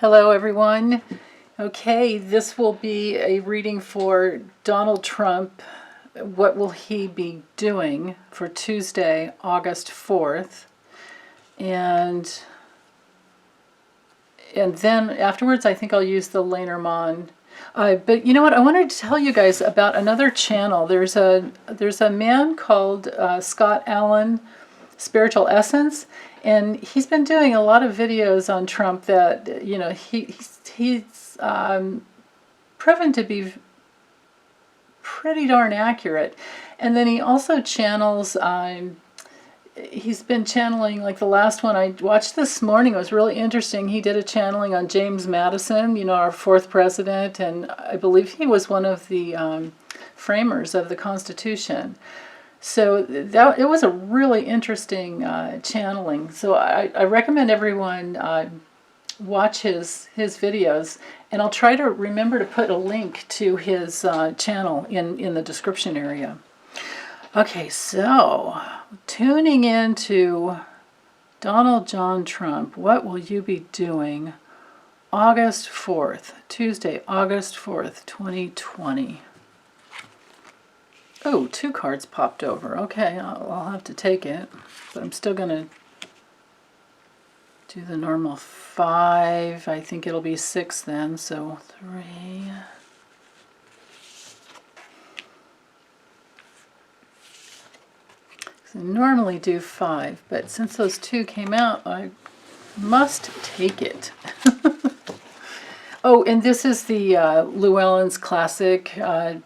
Hello everyone. Okay, this will be a reading for Donald Trump. What will he be doing for Tuesday, August 4th? And then afterwards I think I'll use the LeNormand. But you know what? I wanted to tell you guys about another channel. There's a man called Scott Allen, Spiritual Essence, and he's been doing a lot of videos on Trump that, you know, he's proven to be pretty darn accurate. And then he also channels, he's been channeling, like the last one I watched this morning was really interesting. He did a channeling on James Madison, you know, our fourth president, and I believe he was one of the framers of the Constitution. So it was a really interesting channeling. So I recommend everyone watch his videos, and I'll try to remember to put a link to his channel in the description area. Okay, so tuning into Donald John Trump, what will you be doing August 4th, Tuesday, August 4th, 2020? Oh, 2 cards popped over. Okay, I'll have to take it, but I'm still going to do the normal 5. I think it'll be 6 then, so 3. I normally do 5, but since those 2 came out, I must take it. Oh, and this is the Llewellyn's classic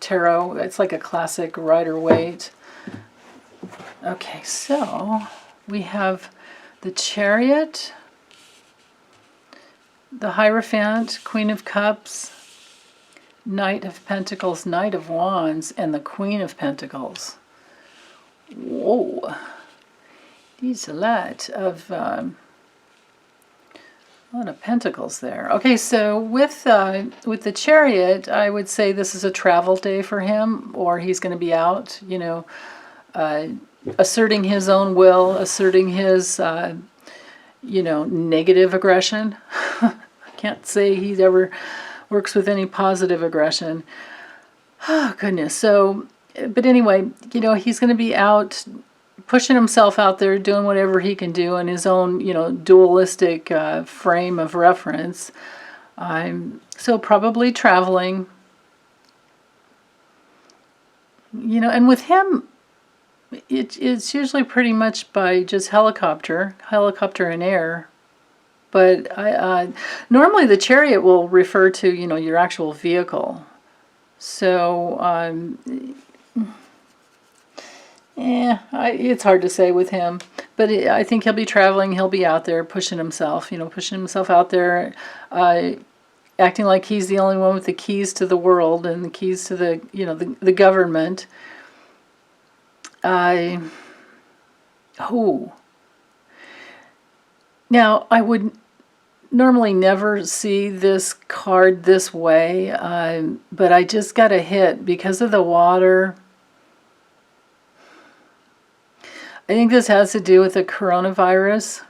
tarot. It's like a classic Rider-Waite. Okay, so we have the Chariot, the Hierophant, Queen of Cups, Knight of Pentacles, Knight of Wands, and the Queen of Pentacles. Whoa, there's a lot of pentacles there. Okay, so with the Chariot, I would say this is a travel day for him, or he's going to be out, you know, asserting his own will, asserting his, you know, negative aggression. I can't say he ever works with any positive aggression. Oh, goodness. So, but anyway, you know, he's going to be out pushing himself out there, doing whatever he can do in his own, you know, dualistic frame of reference. So probably traveling. You know, and with him, it's usually pretty much by just helicopter and air. But normally the Chariot will refer to, you know, your actual vehicle. So, it's hard to say with him, but I think he'll be traveling. He'll be out there pushing himself, you know, pushing himself out there, acting like he's the only one with the keys to the world and the keys to the, you know, the government. Now, I would normally never see this card this way, but I just got a hit because of the water. I think this has to do with the coronavirus.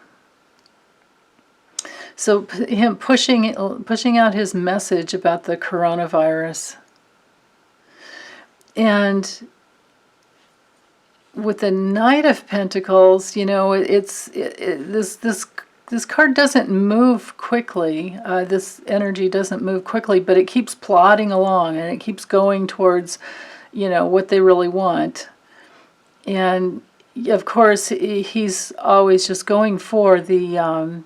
So him pushing out his message about the coronavirus. And with the Knight of Pentacles, you know, this card doesn't move quickly. This energy doesn't move quickly, but it keeps plodding along and it keeps going towards, you know, what they really want. And of course, he's always just going for the,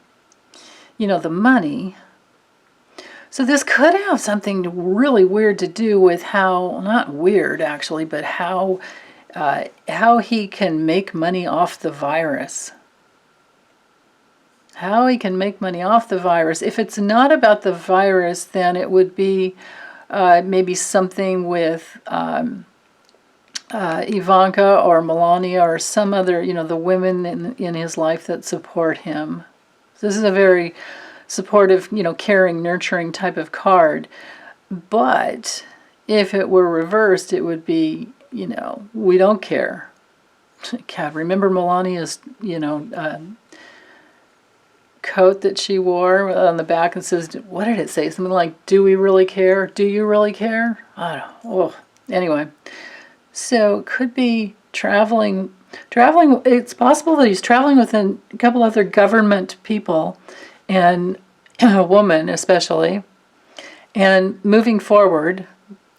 you know, the money. So this could have something really weird to do with how, not weird actually, but how he can make money off the virus. How he can make money off the virus. If it's not about the virus, then it would be maybe something with Ivanka or Melania or some other, you know, the women in his life that support him. This is a very supportive, you know, caring, nurturing type of card. But if it were reversed, it would be, you know, we don't care. God, remember Melania's, you know, coat that she wore on the back. It says, what did it say? Something like, do we really care? Do you really care? I don't know. Oh. Anyway, so it could be traveling. It's possible that he's traveling with a couple other government people, and a woman especially, and moving forward,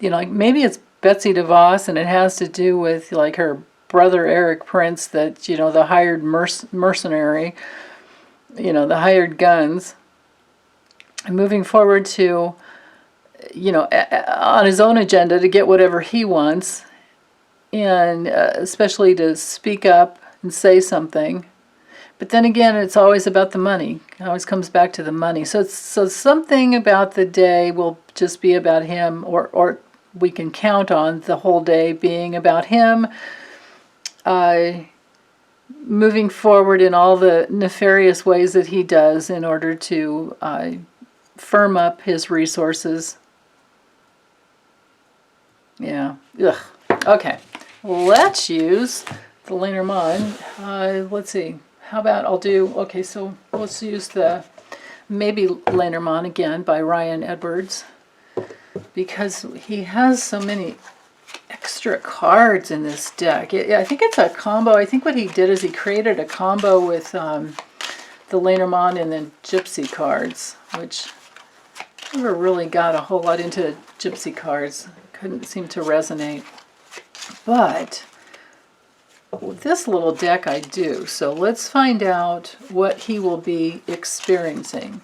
like maybe it's Betsy DeVos, and it has to do with like her brother Eric Prince, that the hired mercenary, the hired guns, and moving forward to on his own agenda to get whatever he wants, and especially to speak up and say something. But then again, it's always about the money. It always comes back to the money. So something about the day will just be about him, or we can count on the whole day being about him, moving forward in all the nefarious ways that he does in order to firm up his resources. Yeah. Ugh. Okay. Let's use the LeNormand. Let's see. How about okay, so let's use maybe LeNormand again by Ryan Edwards, because he has so many extra cards in this deck. I think it's a combo. I think what he did is he created a combo with the LeNormand and then Gypsy cards, which I never really got a whole lot into Gypsy cards. Couldn't seem to resonate. But with this little deck I do. So let's find out what he will be experiencing.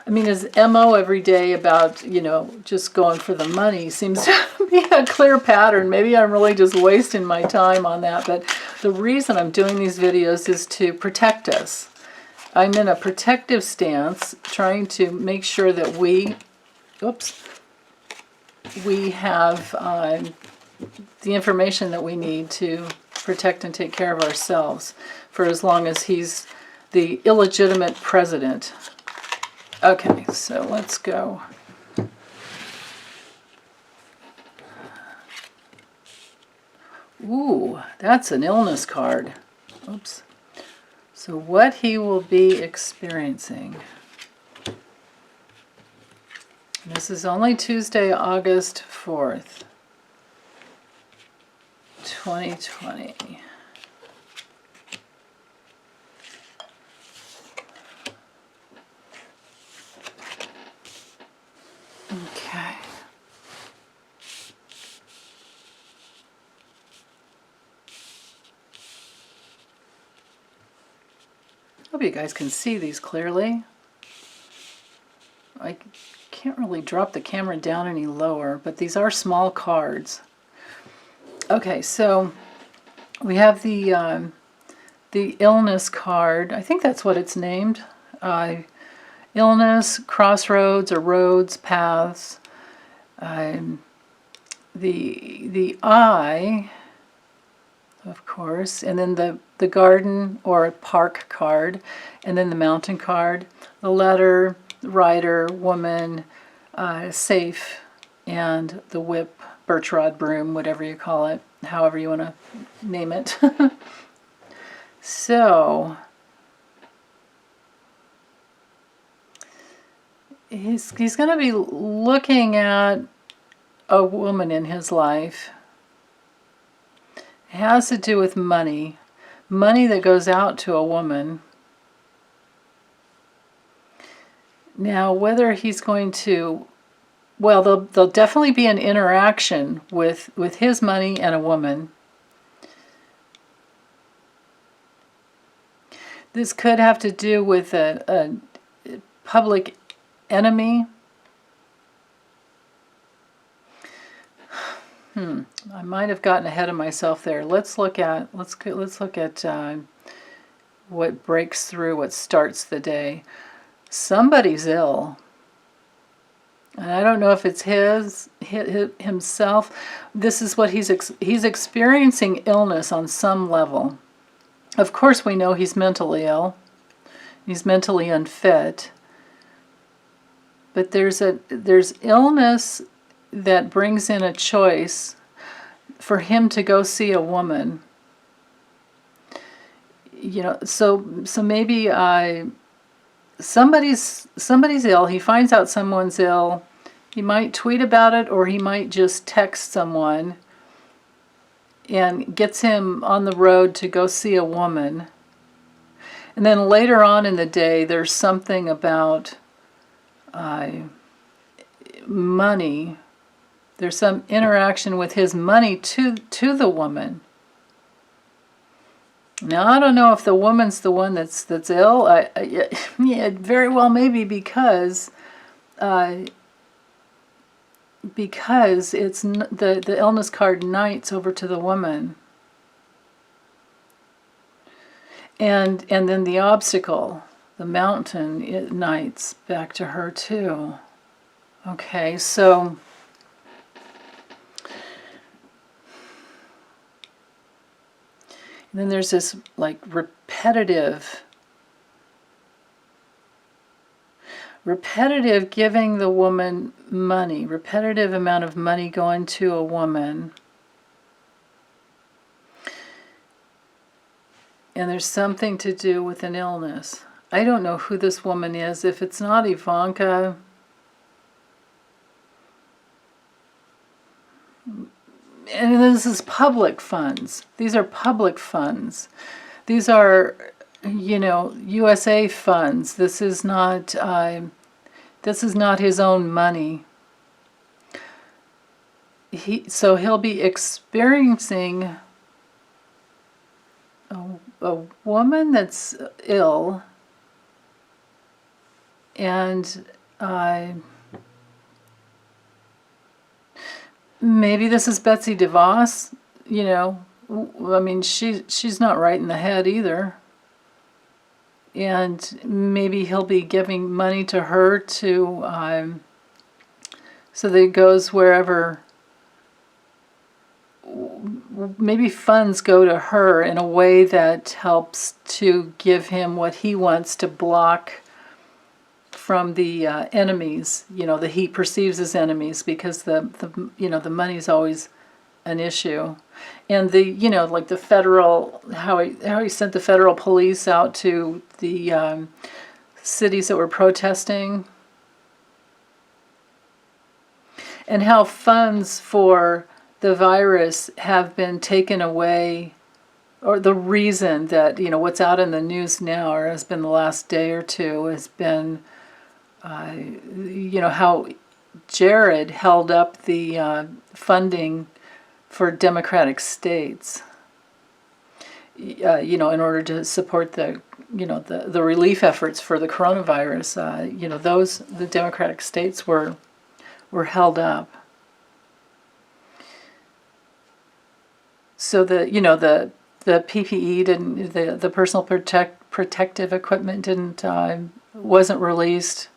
I mean, his MO every day about, just going for the money seems to be a clear pattern. Maybe I'm really just wasting my time on that. But the reason I'm doing these videos is to protect us. I'm in a protective stance, trying to make sure that we have the information that we need to protect and take care of ourselves for as long as he's the illegitimate president. Okay, so let's go. Ooh, that's an illness card. Oops. So what he will be experiencing. This is only Tuesday, August 4th, 2020. Okay. Hope you guys can see these clearly. I can't really drop the camera down any lower, but these are small cards. Okay, so we have the illness card. I think that's what it's named. Illness, crossroads, or roads, paths. The eye, of course, and then the garden or park card, and then the mountain card. The letter, rider, woman, safe, and the whip, birch rod, broom, whatever you call it, however you want to name it. So he's going to be looking at a woman in his life. It has to do with money that goes out to a woman. Now, whether he's going to, well, there'll definitely be an interaction with his money and a woman. This could have to do with a public enemy. I might have gotten ahead of myself there. Let's look at what breaks through, what starts the day. Somebody's ill, and I don't know if it's himself. This is what he's experiencing illness on some level. Of course, we know he's mentally ill. He's mentally unfit. But there's illness that brings in a choice for him to go see a woman. so maybe somebody's ill. He finds out someone's ill. He might tweet about it, or he might just text someone and gets him on the road to go see a woman. And then later on in the day, there's something about money. There's some interaction with his money to the woman. Now, I don't know if the woman's the one that's ill. Yeah, it very well maybe because it's the illness card knights over to the woman, and then the obstacle, the mountain, it knights back to her too. Okay, so then there's this like repetitive giving the woman money, repetitive amount of money going to a woman. And there's something to do with an illness. I don't know who this woman is. If it's not Ivanka, and this is public funds. These are public funds. These are, USA funds. This is not his own money. So he'll be experiencing a woman that's ill, and maybe this is Betsy DeVos. I mean, she's not right in the head either. And maybe he'll be giving money to her to, so that it goes wherever, maybe funds go to her in a way that helps to give him what he wants to block from the enemies, that he perceives as enemies, because the money's always an issue. And like the federal, how he sent the federal police out to the cities that were protesting, and how funds for the virus have been taken away, or the reason that, what's out in the news now, or has been the last day or two, has been, how Jared held up the funding for Democratic states, in order to support the relief efforts for the coronavirus. The Democratic states were held up. So the PPE didn't, the personal protective equipment wasn't released.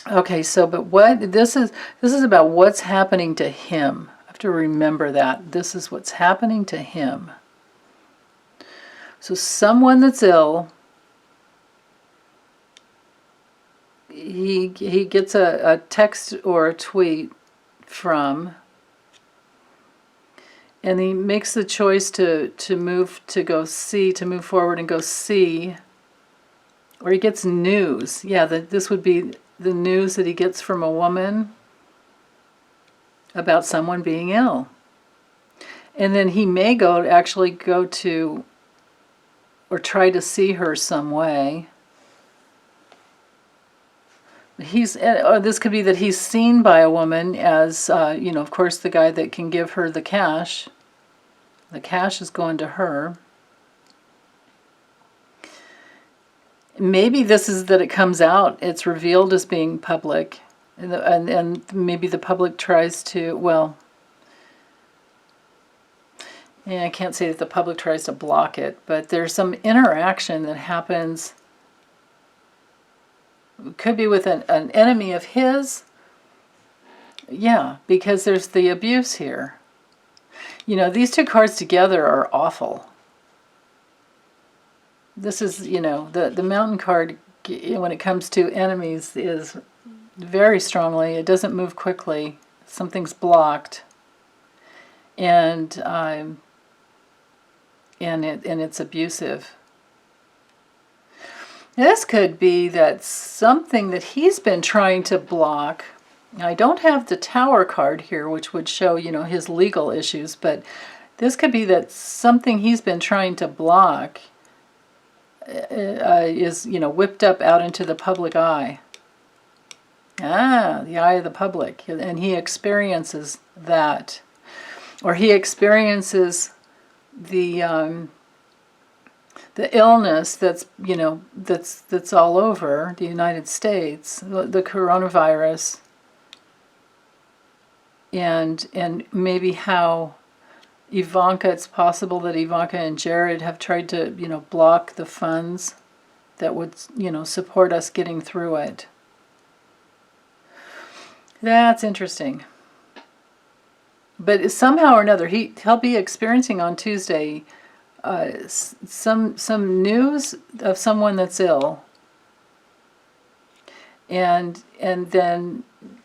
Okay, so but this is about what's happening to him. I have to remember that this is what's happening to him. So someone that's ill, he gets a text or a tweet from, and he makes the choice to move forward and go see, or he gets news. Yeah, this would be the news that he gets from a woman about someone being ill. And then he may actually go to, or try to see her some way. Or this could be that he's seen by a woman as, of course, the guy that can give her the cash. The cash is going to her. Maybe this is that it comes out, it's revealed as being public, and maybe the public tries to, I can't say that the public tries to block it, but there's some interaction that happens. It could be with an enemy of his. Yeah, because there's the abuse here. These two cards together are awful. This is, the mountain card, when it comes to enemies, is very strongly, it doesn't move quickly. Something's blocked. And and it's abusive. This could be that something that he's been trying to block. I don't have the Tower card here, which would show, his legal issues, but this could be that something he's been trying to block is, whipped up out into the public eye. The eye of the public. And he experiences that. Or he experiences the illness that's, that's all over the United States, the coronavirus, and maybe how it's possible that Ivanka and Jared have tried to, block the funds that would, support us getting through it. That's interesting. But somehow or another, he'll be experiencing on Tuesday some news of someone that's ill, and then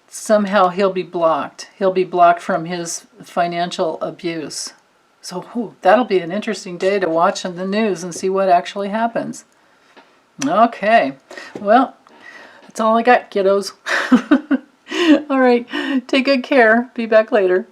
somehow he'll be blocked. He'll be blocked from his financial abuse. So that'll be an interesting day to watch on the news and see what actually happens. Okay, well, that's all I got, kiddos. All right, take good care. Be back later.